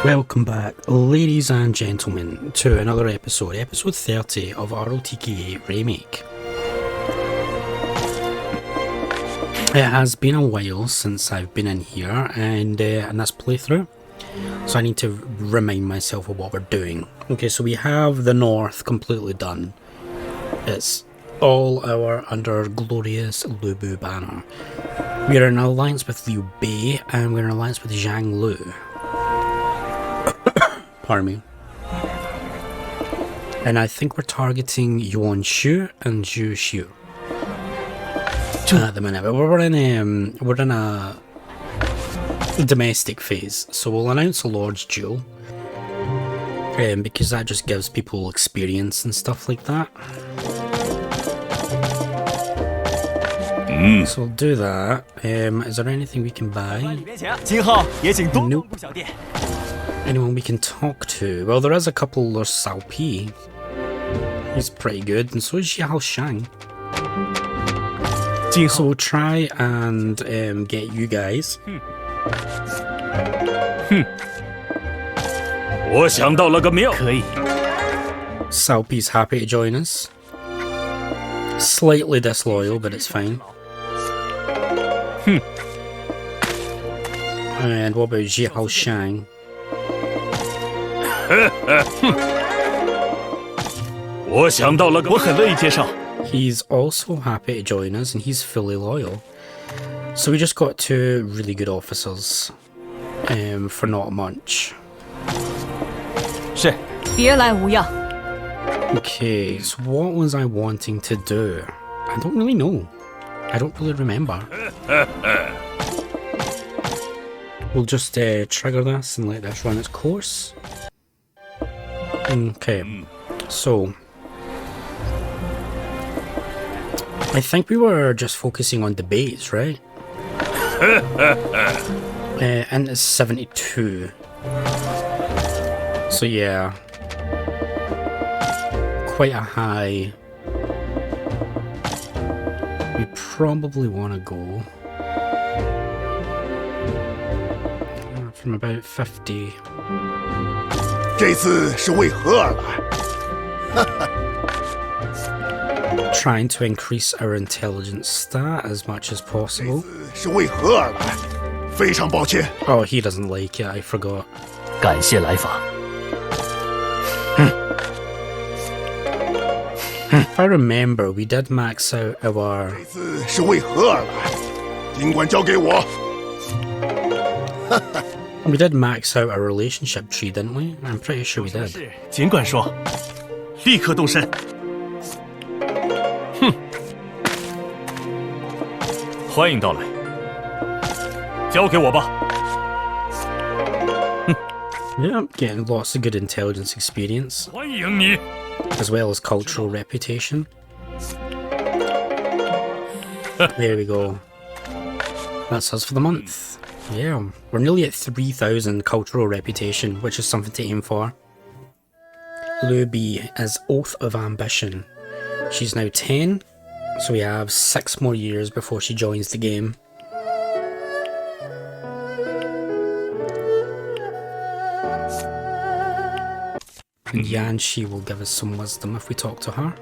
Welcome back, ladies and gentlemen, to another episode 30 of ROTK8 Remake. It has been a while since I've been in here and in this playthrough, so I need to remind myself of what we're doing. Okay, so we have the north completely done. It's all under glorious Lubu banner. We are in alliance with Liu Bei and we're in alliance with Zhang Lu. Pardon me. And I think we're targeting Yuan Shu and Zhu Xiu at the minute. But we're in a domestic phase, so we'll announce a Lord's Duel, because that just gives people experience and stuff like that. So we'll do that. Is there anything we can buy? Nope. Anyone we can talk to? Well, there is a couple. There's Sao Pi. He's pretty good, and so is Xiao Shang. So we'll try and get you guys. Sao Pi's happy to join us. Slightly disloyal, but it's fine. And what about Xiao Shang? He's also happy to join us and he's fully loyal. So we just got two really good officers for not much. Okay, so what was I wanting to do? I don't really know. I don't really remember. We'll just trigger this and let this run its course. Okay, so I think we were just focusing on debates, right? And it's 72. So yeah, quite a high. We probably want to go from about 50. Trying to increase our intelligence stat as much as possible. Oh, he doesn't like it, I forgot. If I remember, we did max out our... We did max out our relationship tree, didn't we? I'm pretty sure we did. Yeah, getting lots of good intelligence experience, as well as cultural reputation. There we go. That's us for the month. Yeah, we're nearly at 3,000 cultural reputation, which is something to aim for. Liu Bei is Oath of Ambition. She's now 10, so we have 6 more years before she joins the game. And Yan Shi will give us some wisdom if we talk to her.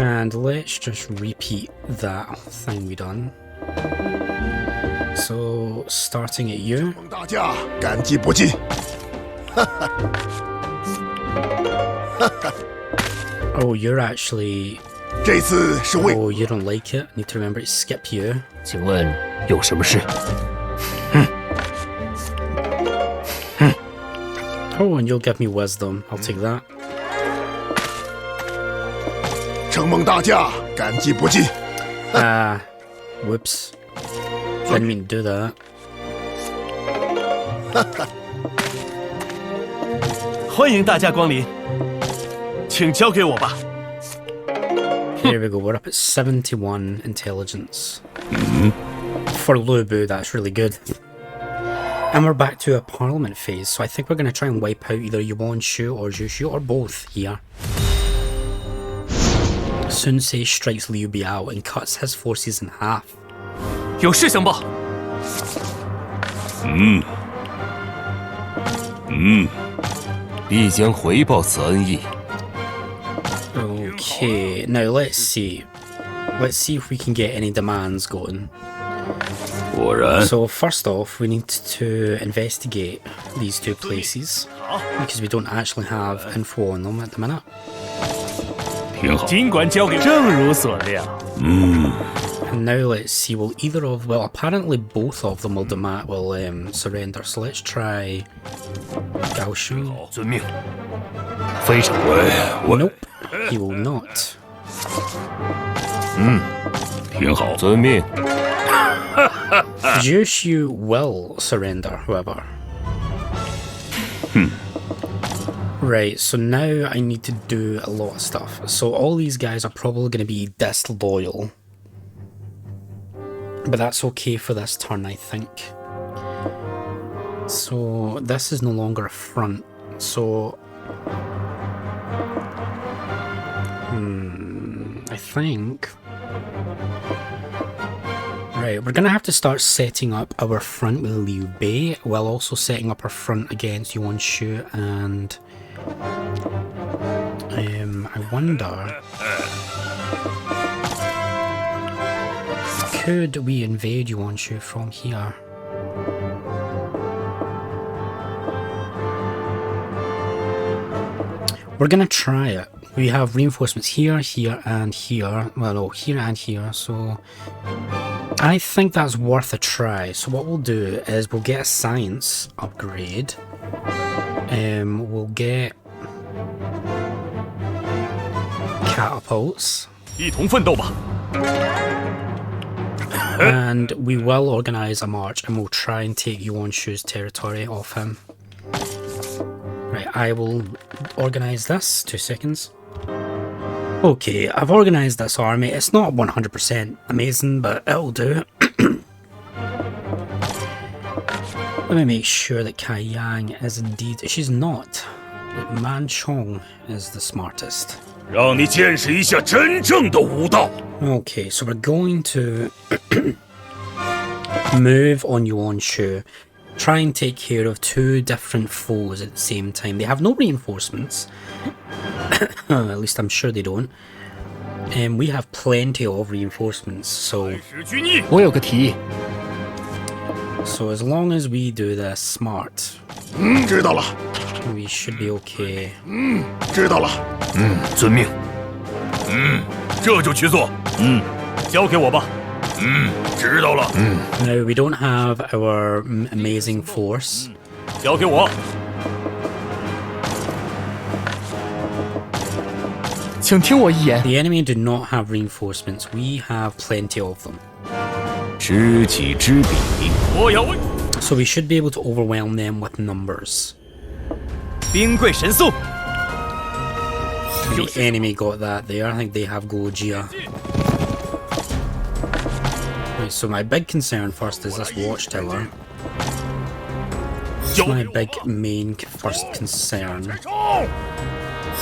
And let's just repeat that thing we done. So, starting at you. Oh, you're actually... Oh, you don't like it? Need to remember to skip you. Oh, and you'll give me wisdom. I'll take that. Whoops. Didn't mean to do that. Here we go, we're up at 71 intelligence. For Lubu, that's really good. And we're back to a parliament phase, so I think we're going to try and wipe out either Yuan Shu or Zhu Xiu or both here. Sun Se strikes Liu Biao and cuts his forces in half. 有事相报。必将回报此恩义。 Okay, now let's see. Let's see if we can get any demands going. 果然， So first off, we need to investigate these two places because we don't actually have info on them at the minute. 挺好。尽管交给，正如所料。 And now let's see. Well, apparently both of them will surrender. So let's try Gaoshu. 遵命。非常我 Nope, he will not. 挺好。遵命。 Jushu will surrender, however. Right, so now I need to do a lot of stuff. So all these guys are probably going to be disloyal. But that's okay for this turn, I think. So this is no longer a front. So I think... Right, we're going to have to start setting up our front with Liu Bei, while also setting up our front against Yuan Shu, and I wonder, could we invade Yuan Shu from here? We're going to try it. We have reinforcements here, here, and here. Well, no, here and here, so... I think that's worth a try. So what we'll do is we'll get a science upgrade. We'll get catapults. 一同奋斗吧。 And we will organise a march and we'll try and take Yuan Shu's territory off him. Right, I will organise this. 2 seconds. Okay, I've organised this army. It's not 100% amazing, but it'll do. Let me make sure that Kai Yang is indeed... She's not. Man Chong is the smartest. 让你见识一下真正的武道。 Okay, so we're going to move on Yuan Shu. Try and take care of 2 different foes at the same time. They have no reinforcements. At least I'm sure they don't. We have plenty of reinforcements, so... 使君意。我有个提议， So as long as we do this smart, 知道了。 we should be okay. 知道了。遵命。这就去做。交给我吧。知道了。Now, we don't have our amazing force. 交给我。请听我一言。 The enemy do not have reinforcements. We have plenty of them. 知己知彼。我要问， So we should be able to overwhelm them with numbers. 兵贵神速。 The enemy got that there. I think they have Gojia. Right, so my big concern first is this watchtower. It's my big main first concern.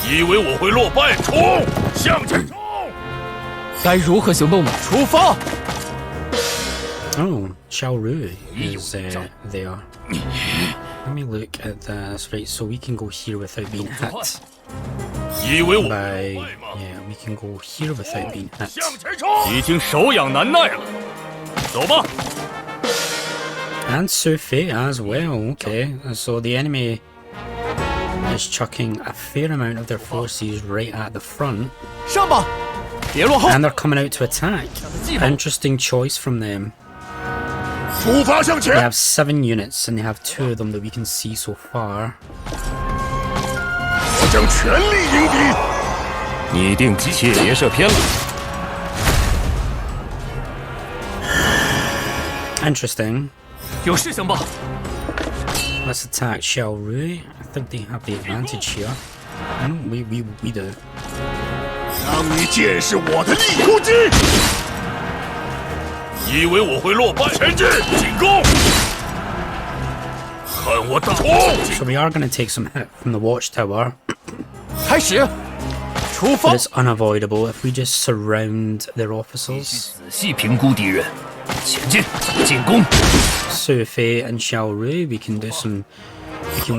以为我会落败？冲！向前冲！该如何行动呢？出发！ Oh, Xiao Ru is there. Let me look at this. Right, so we can go here without being hit. 以为我 By yeah, we can go here without being hit. 向前冲！已经手痒难耐了，走吧。 And Sufi as well. Okay, so the enemy is chucking a fair amount of their forces right at the front, 上吧，别落后。 and they're coming out to attack. Interesting choice from them. 出发向 They 前！ have 7 units, and they have 2 of them that we can see so far. 我将全力迎敌。拟定机械别射偏了。 Interesting. 有事相报。 Let's attack Xiao Rui. I think they have the advantage here. We do. 让你见识我的利突击！以为我会落败？前进，进攻！看我大冲！ So we are going to take some hit from the watchtower. 开始。出 But 发！ it's unavoidable if we just surround their 必须 officers. 仔细评估敌人，前进，进攻！ Su Fei and Xiao Rui, we can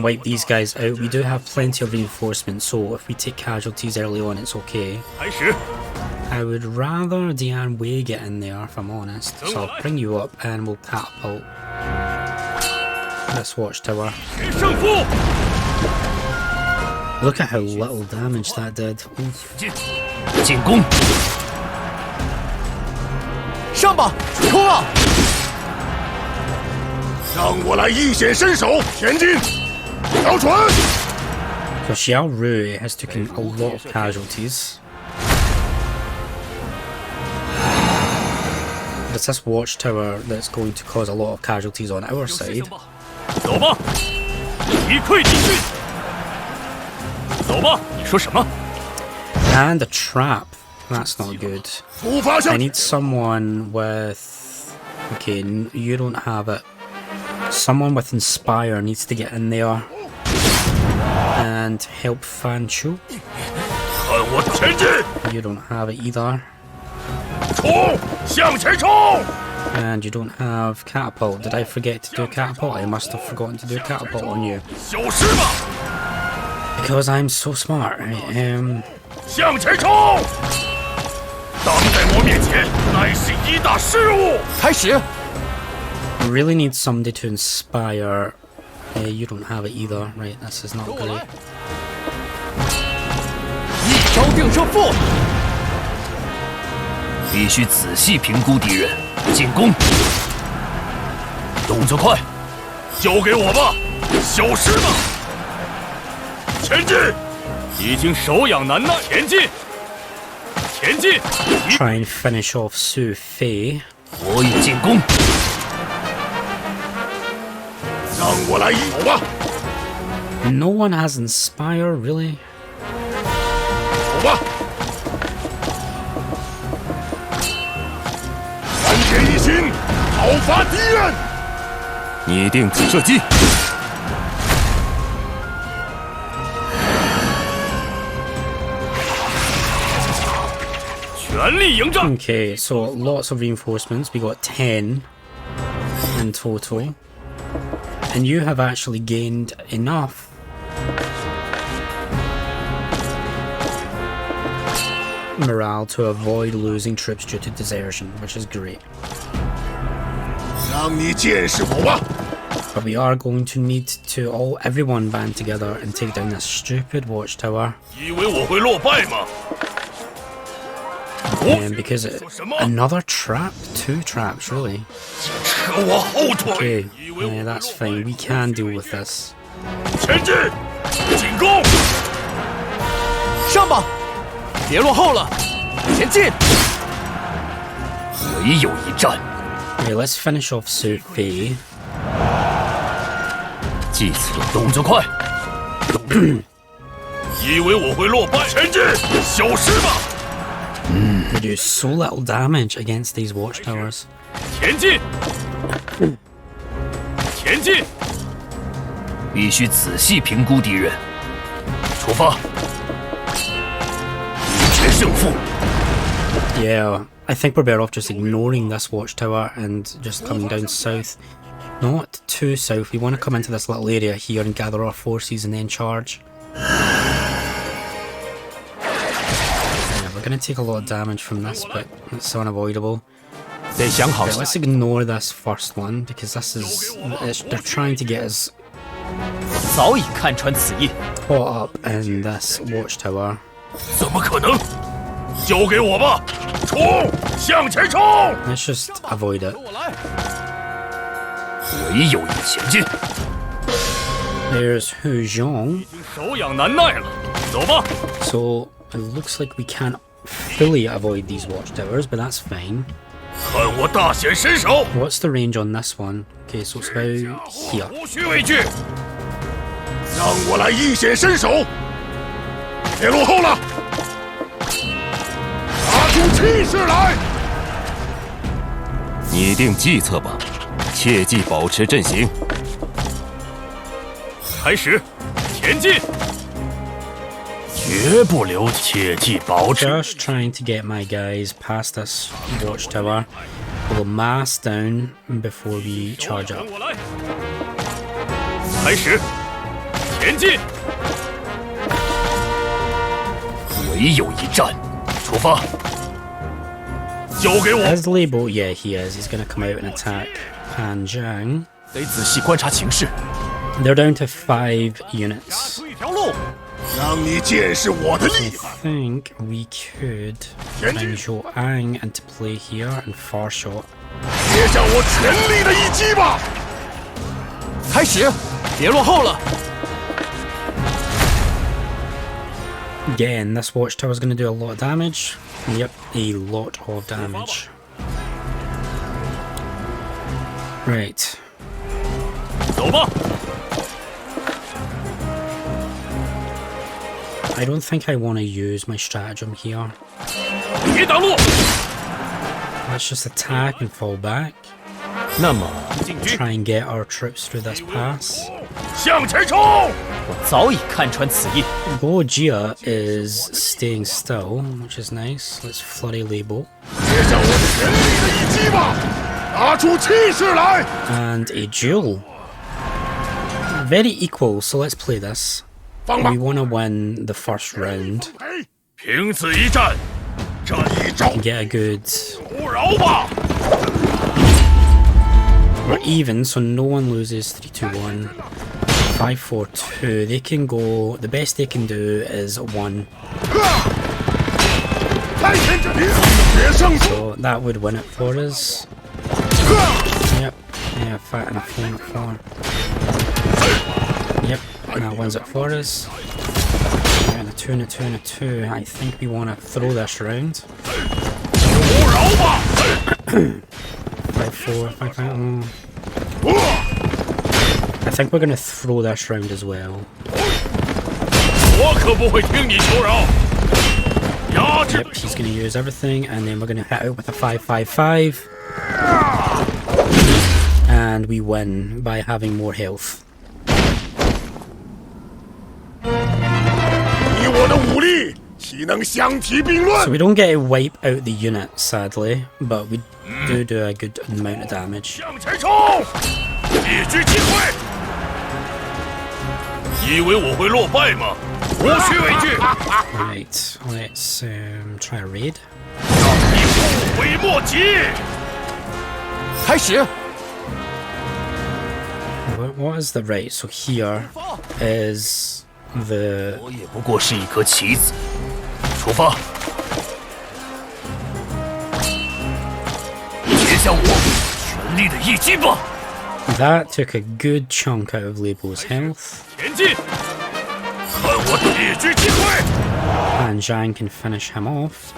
wipe these guys out. We do have plenty of reinforcements, so if we take casualties early on, it's okay. 开始， I would rather Dian Wei get in there, if I'm honest. So I'll bring you up and we'll catapult this watchtower. 决胜负！ Look at how little damage that did. Oof. 进，进攻！ 上吧，冲啊！ 让我来一显身手，前进！调船！ So Xiao Rui has taken a lot of casualties. It's this watchtower that's going to cause a lot of casualties on our 有事 side. 情吧？走吧，一溃敌军。走吧，你说什么？ And a trap. That's not good. 出发 I 向 need someone with... Okay, you don't have it. Someone with Inspire needs to get in there and help Fan Chu. 看我前进！ You don't have it either. 冲！向前冲！ And you don't have Catapult. Did I forget to do Catapult? I must have forgotten to do Catapult on you. 消失吧！ Because I'm so smart. Right? 向前冲！挡在我面前，乃是一大失误。开始， Really need somebody to inspire. You don't have it either. Right, this is not 跟我来 great.，一招定胜负。 必须仔细评估敌人，进攻！动作快，交给我吧！消失吧！前进！已经手痒难耐，前进，前进！ Try and finish off Su Fei. 火影进攻！让我来走吧！ No one has Inspire, really? 走吧！团结一心，讨伐敌人！拟定射击。 全力迎战！ Okay, so lots of reinforcements. We got 10 in total. And you have actually gained enough. Morale to avoid losing troops due to desertion, which is great. 让你见识我吧！ But we are going to need to everyone band together and take down this stupid watchtower. 以为我会落败吗？ Because another trap? 2 traps, really? 扯我后腿！ Okay, yeah, that's fine. We can deal with this. 前进！进攻！上吧，别落后了，前进！唯有一战。 Okay, let's finish off Su Fei. 计策动作快！以为我会落败？前进！消失吧！ We do so little damage against these watchtowers. 前进，前进！必须仔细评估敌人。出发！一决胜负。 Yeah, I think we're better off just ignoring this watchtower and just coming down south. Not too south. We want to come into this little area here and gather our forces and then charge. Yeah, we're going to take a lot of damage from this, but it's unavoidable. 得想好 Okay, let's ignore this first one because they're trying to get us 早已看穿此意。 caught up in this watchtower. 怎么可能？交给我吧！冲！向前冲！ Let's just avoid it. 跟我来，唯有一前进。 There's Hu Zhong. 已经手痒难耐了，走吧。 So it looks like we can't fully avoid these watchtowers, but that's fine. 看我大显身手！ What's the range on this one? Okay, so it's about here. 无需畏惧，让我来一显身手！别落后了，拿出气势来！拟定计策吧，切记保持阵型。开始，前进！绝不留，切记保持。 Just trying to get my guys past this watchtower. We'll mass down before we charge up. 跟我来，开始，前进，唯有一战，出发。交给我。 Is Label? Yeah, he is. He's gonna come out and attack Panjiang. 得仔细观察情势。 They're down to 5 units. 出一条路。 让你见识我的 I 厉害！ think we could bring Zhou Ang into play here and far shot. 接上我全力的一击吧！开始，别落后了。 Again, this watchtower is going to do a lot of damage. Yep, a lot of damage. Right. 走吧。 I don't think I want to use my stratagem here. 别挡路。 Let's just attack and fall back. 那么进军， Try and get our troops through this pass. 向前冲！我早已看穿此意。 Gojia is staying still, which is nice. Let's floody label. 接上我全力的一击吧！拿出气势来！ And a duel. Very equal, so let's play this. 放马 We！want to win the first round 凭此一战，这一招 and get a good... 不饶吧！ We're even, so no one loses 3-2-1. 5-4-2. They can go... The best they can do is 1. 开天之灵，决胜负！ So that would win it for us. Yep. Yeah, fat and 4-4. Yep, that wins it for us. And a 2 and a 2 and a 2. I think we want to throw this round. 不饶吧！ 5-4, if I can't... I think we're going to throw this round as well. 我可不会听你求饶！压制 Yep, he's going to use everything, and then we're going to hit out with a 5-5-5. And we win by having more health. 以我的武力，岂能相提并论 So？we don't get to wipe out the unit, sadly, but we do a good amount of damage. 向前冲！一举机会！以为我会落败吗？无需畏惧。 Right, let's try a raid. 你后悔莫及！开始， What is the right? So here is the... 我也不过是一颗棋子。出发，接向我全力的一击吧！ That took a good chunk out of Label's health. 前进，看我一举机会！ And Zhang can finish him off.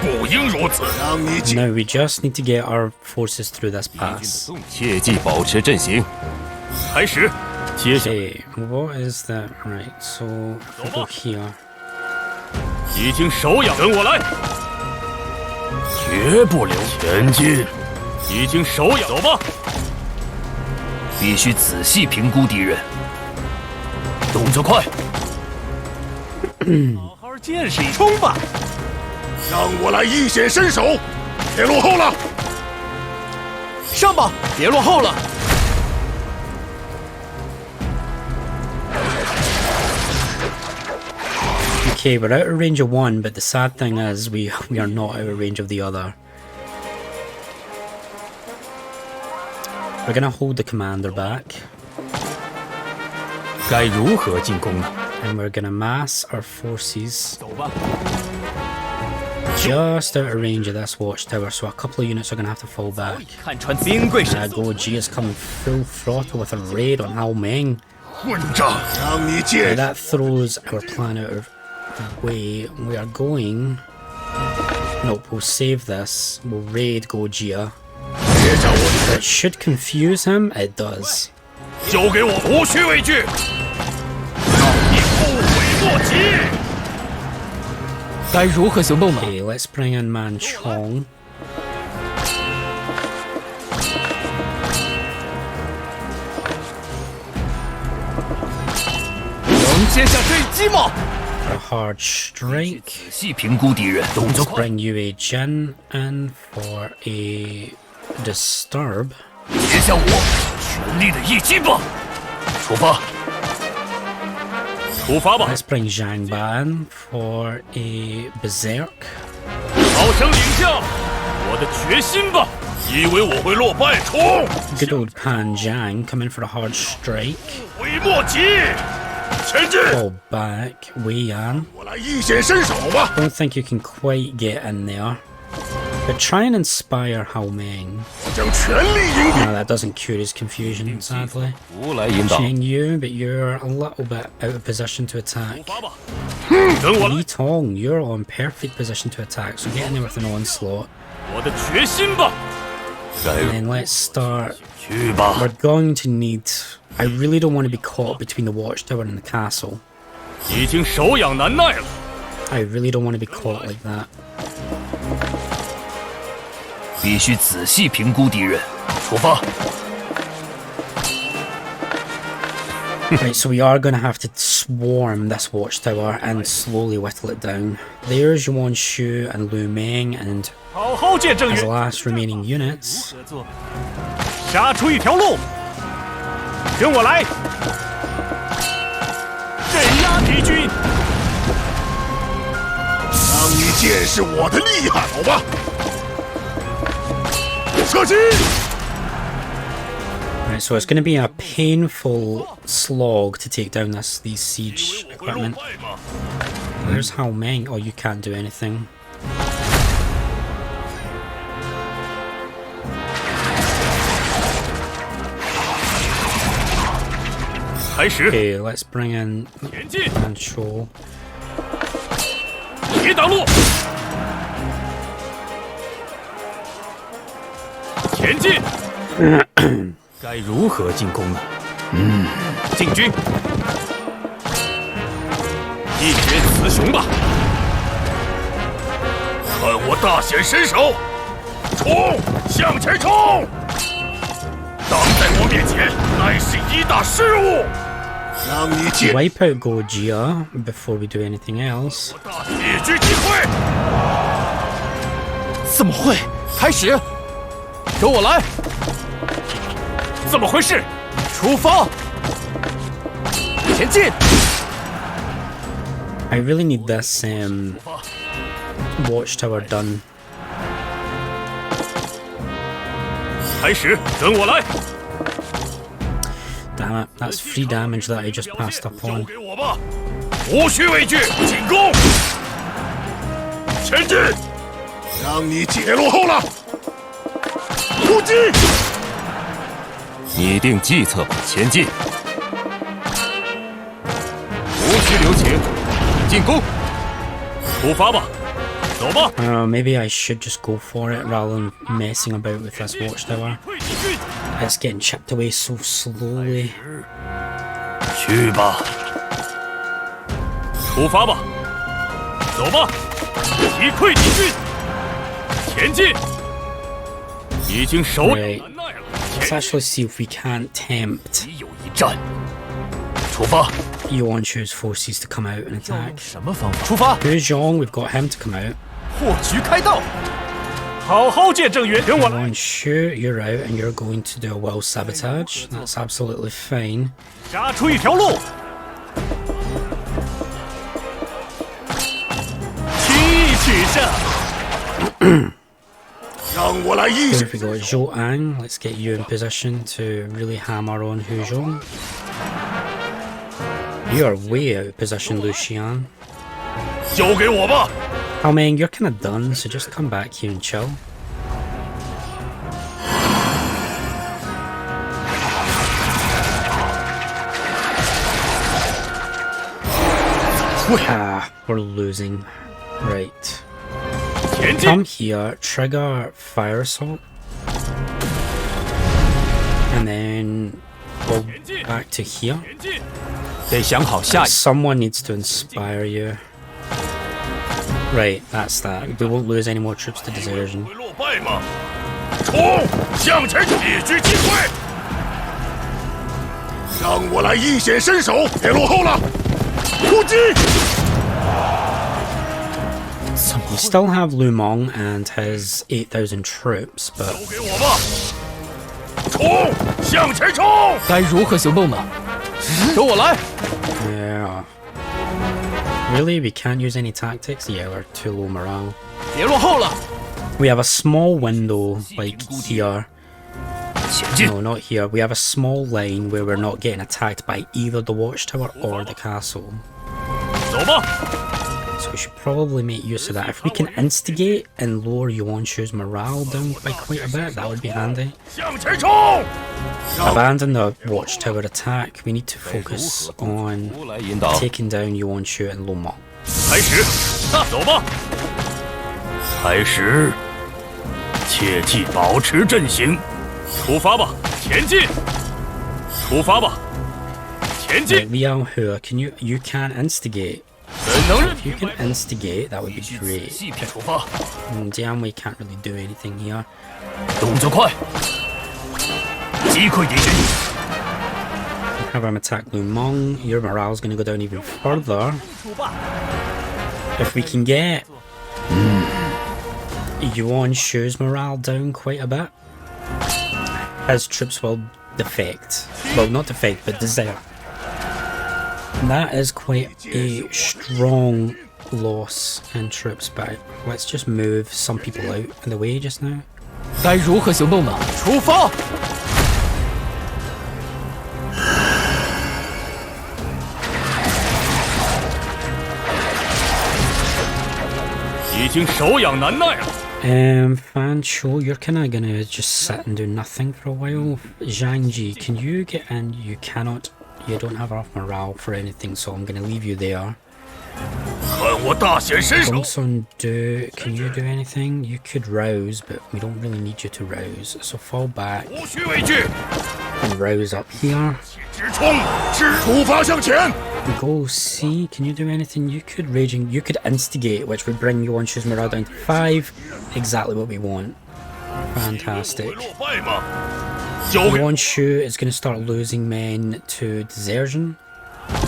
不应如此，让你 Now we just need to get our forces through this pass. 切记保持阵型。开始，接下 Okay, what is that? Right, so if we go here. 已经手痒，跟我来，绝不留前进。已经手痒，走吧。必须仔细评估敌人，动作快。好好见识一冲吧！让我来一显身手，别落后了。上吧，别落后了。 Okay, we're out of range of one, but the sad thing is we are not out of range of the other. We're gonna hold the commander back. 该如何进攻呢？ And we're gonna mass our forces 走吧。 just out of range of this watchtower, so a couple of units are gonna have to fall back. 看穿兵贵神速。 Goji is coming full throttle with a raid on Hao Meng. 混账！让你 Now 见 that throws our plan out of the way. We are going... Nope, we'll save this. We'll raid Gojia. 接上我 It should confuse him. It does. 交给我，无需畏惧，让你后悔莫及。 该如何行动呢？ Okay, let's bring in Manchong. 能接下这一击吗？ Our hard strike. 仔细评估敌人，动作 Let's 快， bring you a Jin in for a disturb. 接向我全力的一击吧！出发！出发吧！ Let's bring Zhang in for a berserk. 好生领下我的决心吧！以为我会落败？冲！ Good old Pan Zhang come in for a hard strike. 微莫及，前进！ Fall back, Wei Yan. 我来一显身手吧！ Don't think you can quite get in there. But try and inspire Hao Meng. 将全力迎敌。 No, that doesn't cure his confusion, sadly. 无来引导， Cheng Yu, but you're a little bit out of position to attack. 发吧！等我来， Li Tong, you're on perfect position to attack, so get in there with an onslaught. 我的决心吧！ And then let's start. 去吧！ We're going to need... I really don't want to be caught between the watchtower and the castle. 已经手痒难耐了。 I really don't want to be caught like that. 必须仔细评估敌人。出发！ Right, so we are going to have to swarm this watchtower and slowly whittle it down. There's Yuan Shu and Lu Meng and 好好见正 his 源， last remaining units. 合作，杀出一条路。跟我来，镇压敌军。 让你见识我的厉害，好吧？射击！ Right, so it's going to be a painful slog to take down these siege 会落 equipment. 败吗？ Where's Hao Meng? Oh, you can't do anything. 开始， Okay, let's bring in 前进， control. 别挡路，前进。该如何进攻呢？进军，一决雌雄吧！看我大显身手！冲！向前冲！挡在我面前，乃是一大失误。让你见 Wipe out Gojia before we do anything else. 大铁狙机会！怎么会？开始，跟我来！怎么回事？出发！前进！ I really need this watchtower done. 开始，跟我来！ Damn it, that's free damage that I just passed up 交 on. 给我吧，无需畏惧，进攻！前进！让你解落后了！突击！拟定计策吧，前进！无需留情，进攻！出发吧，走吧！ I don't know, maybe I should just go for it rather than messing about with this watchtower. 退敌军， It's getting chipped away so slowly. 去吧！出发吧，走吧！击溃敌军，前进！已经手痒 Right. 难耐了， Let's actually see if we can't tempt 只有一战。出发！ Yuan Shu's forces to come out and attack. 什么方法？出发！ Here's Zhong, we've got him to come out. 破局开道！好好见正源，跟我来！ Yuan Shu, you're out and you're going to do a well sabotage. That's absolutely fine. 杀出一条路！轻易取胜！让我来一 Here 显 we go, Zhou Ang. Let's get you in position to really hammer on Hu Zhong. You are way out of position, Lu Xian. 交给我吧。 Hao Meng, you're kind of done, so just come back here and chill. Ah, we're losing. Right. 前进！ Come here, trigger fire assault. And then go back to here. 前进！得想好下一。 Someone needs to inspire you. Right, that's that. We won't lose any more troops to desertion. 会落败吗？冲！向前，铁狙击溃！让我来一显身手，别落后了！突击！ We still have Lu Meng and his 8,000 troops, but 交给我吧！冲！向前冲！该如何行动呢？由我来。 yeah. Really, we can't use any tactics? Yeah, we're too low morale. 别落后了。 We have a small window, like here. 前进。 No, not here. We have a small line where we're not getting attacked by either the watchtower or the castle. 走吧！ So we should probably make use of that. If we can instigate and lower Yuanshu's morale down by quite a bit, that would be handy. 向前冲！ Abandon the watchtower attack. We need to focus on 我来引导。 taking down Yuanshu and Lu Meng. 开始，走吧！开始，切记保持阵型。出发吧，前进！出发吧，前进！ Liao Hua, you can instigate. 怎能任 If you can instigate, that would be 仔 great. 细片出发， Jianwei can't really do anything here. 动作快，击溃敌军。 Have him attack Lu Meng. Your morale's going to go down even further. If we can get Yuanshu's morale down quite a bit, his troops will defect. Well, not defect, but desert. That is quite a strong loss in troops, but let's just move some people out of the way just now. 该如何行动呢？出发！已经手痒难耐了。 Fan Cho, you're kind of gonna just sit and do nothing for a while. Zhang Ji, can you get in? You cannot. You don't have enough morale for anything, so I'm gonna leave you there. 看我大显身手！ Gongsun Do, can you do anything? You could rouse, but we don't really need you to rouse. So fall back 无需畏惧， and rouse up here. 直冲，出发向前！ Go C, can you do anything? You could raging, you could instigate, which would bring Yuanshu's morale down to 5. Exactly what we want. Fantastic. 会落败吗？交给 Yuanshu is going to start losing men to desertion.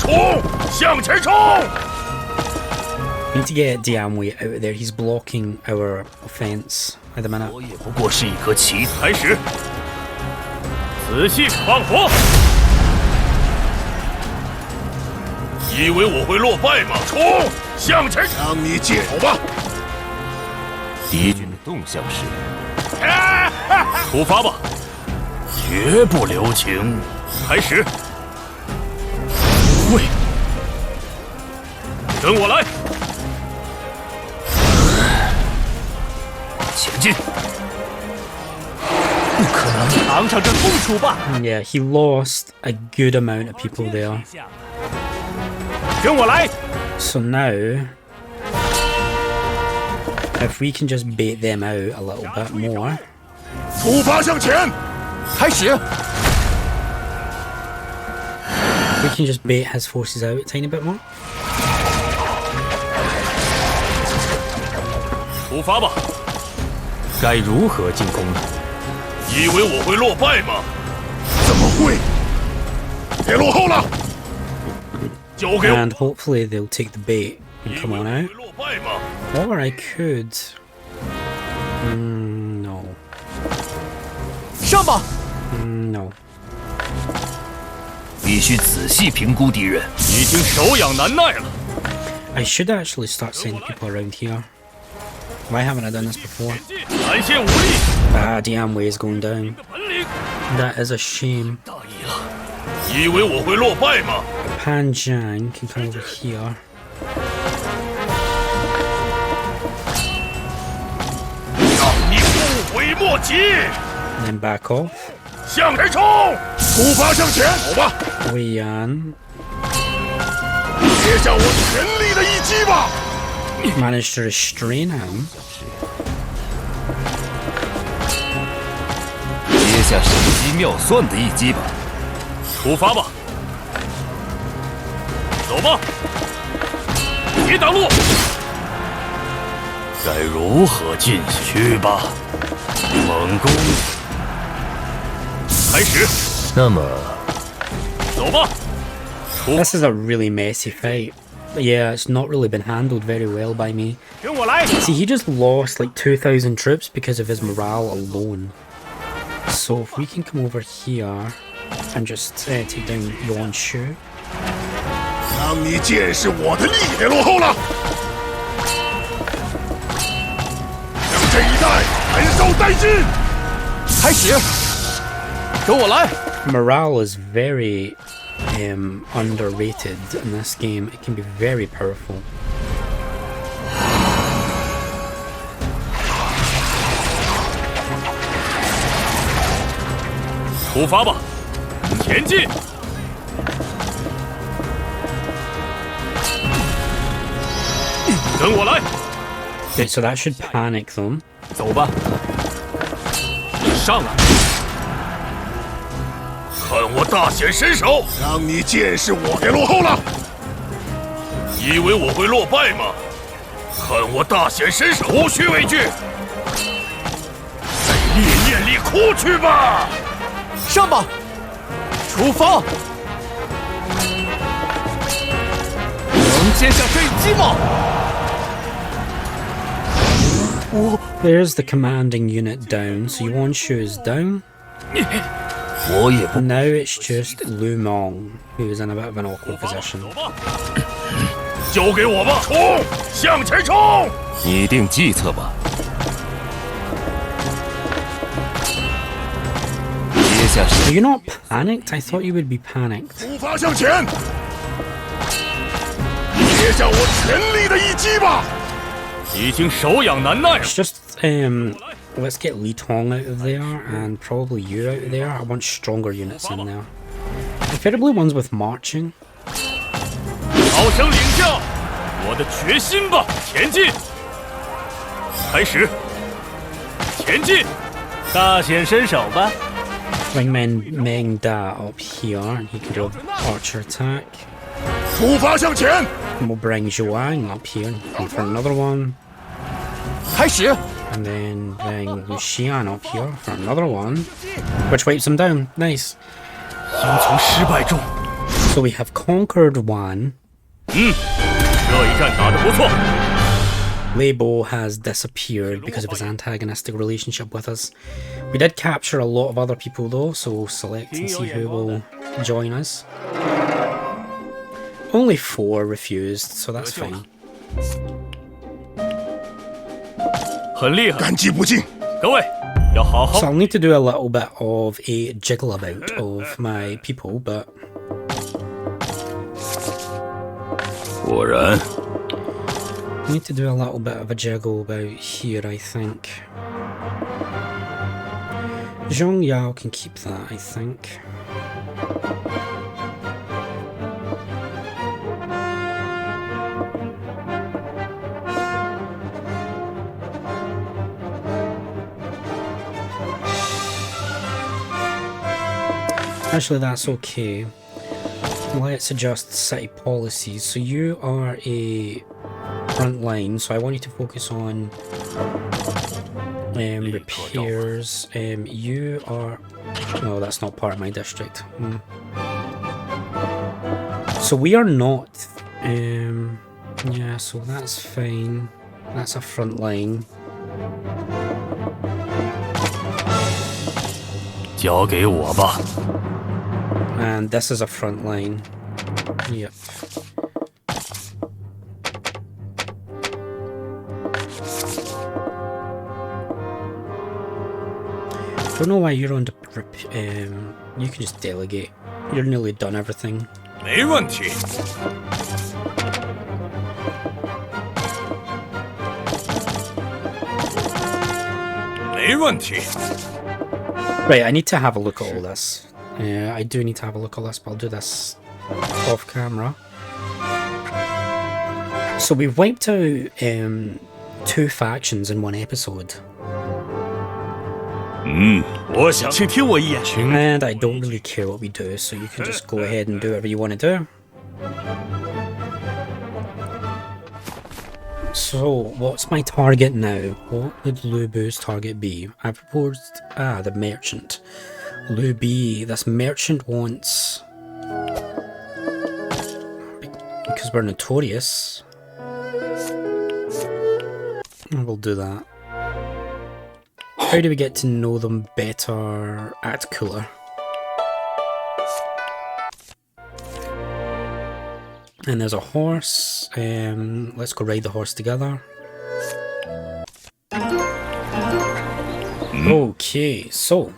冲，向前冲！ We need to get Diamwei out of there. He's blocking our offense at the minute. 我也不过是一颗棋。开始，仔细放火。以为我会落败吗？冲，向前！让你见好吧。敌军的动向是出发吧，绝不留情。开始，会，跟我来，前进。不可能，尝尝这痛楚吧。 Yeah, he lost a good amount of people there. 跟我来。 So now, if we can just bait them out a little bit more. 出发向前，开始。 We can just bait his forces out a tiny bit more. 出发吧。该如何进攻呢？以为我会落败吗？怎么会？别落后了！交给我。 And hopefully they'll take the bait and come on out. 会落败吗？ Or I could... no. 上吧！ No. 必须仔细评估敌人，已经手痒难耐了。 I should actually start sending people around here. Why haven't I done this before? 展现武力 Ah, Diamwei is going down. 的本领， That is a shame. 大意了。以为我会落败吗？ Pan Zhang can come over here. 让你后悔莫及。 And then back off. 向前冲，出发向前，好吧， Wei Yan 接下我全力的一击吧。 managed to restrain him. 接下神机妙算的一击吧。出发吧，走吧，别挡路。该如何进行？去吧，猛攻。开始，那么，走吧。 This is a really messy fight. Yeah, it's not really been handled very well by me. 跟我来！ See, he just lost like 2,000 troops because of his morale alone. So if we can come over here and just take down Yuan Shu. 让你见识我的厉害落后了！让这一代燃烧殆尽！开始，跟我来。 Morale is very underrated in this game. It can be very powerful. 出发吧，前进！ 跟我来！ Okay, so that should panic them. 走吧。上来！看我大显身手！让你见识我给落后了！以为我会落败吗？看我大显身手，无需畏惧！在烈焰里哭去吧！ 上吧，出发！能接下这一击吗？ There's the commanding unit down. So Yuan Shu is down. 我也不 Now it's just Lu Mong, who's in a bit of an awkward position. 走吧，交给我吧！冲，向前冲！拟定计策吧。接下 Are 是 you not panicked? I thought you would be panicked. 出发向前！接下我全力的一击吧！ 已经手痒难耐了。 It's just let's get Li Tong out of there and probably you out of there. I want stronger units in there. Preferably ones with marching. 好生领教我的决心吧！前进！开始！前进！大显身手吧！ Bring Meng Da up here and he can do an archer attack. 出发向前！ And we'll bring Zhuang up here and come for another one. 开始。 And then bring Xian up here for another one. Which wipes him down. Nice. 应从失败中。 So we have conquered one. 这一战打得不错。 Leibo has disappeared because of his antagonistic relationship with us. We did capture a lot of other people though, so we'll select and see who will join us. Only 4 refused, so that's fine. 很厉害，感激不尽。各位要好好 So I'll need to do a little bit of a jiggle about of my people, but 果然， I need to do a little bit of a jiggle about here, I think. Zhong Yao can keep that, I think. Actually, that's okay. Let's adjust city policies. So you are a front line, so I want you to focus on repairs. You are... No, that's not part of my district. So we are not... yeah, so that's fine. That's a front line. 交给我吧。 And this is a front line. Yep. Don't know why you're on the... you can just delegate. You're nearly done everything. 没问题。没问题。 Right, I need to have a look at all this. I do need to have a look at this, but I'll do this off camera. So we've wiped out 2 factions in 1 episode. 我想，请听我一言。 And I don't really care what we do, so you can just go ahead and do whatever you want to do. So, what's my target now? What would Lu Bu's target be? I proposed... the merchant. Lu B, this merchant wants... because we're notorious. We'll do that. How do we get to know them better? Act cooler. And there's a horse. Let's go ride the horse together. Okay, so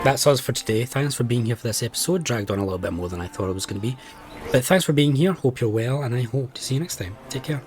that's us for today. Thanks for being here for this episode. Dragged on a little bit more than I thought it was going to be. But thanks for being here. Hope you're well, and I hope to see you next time. Take care.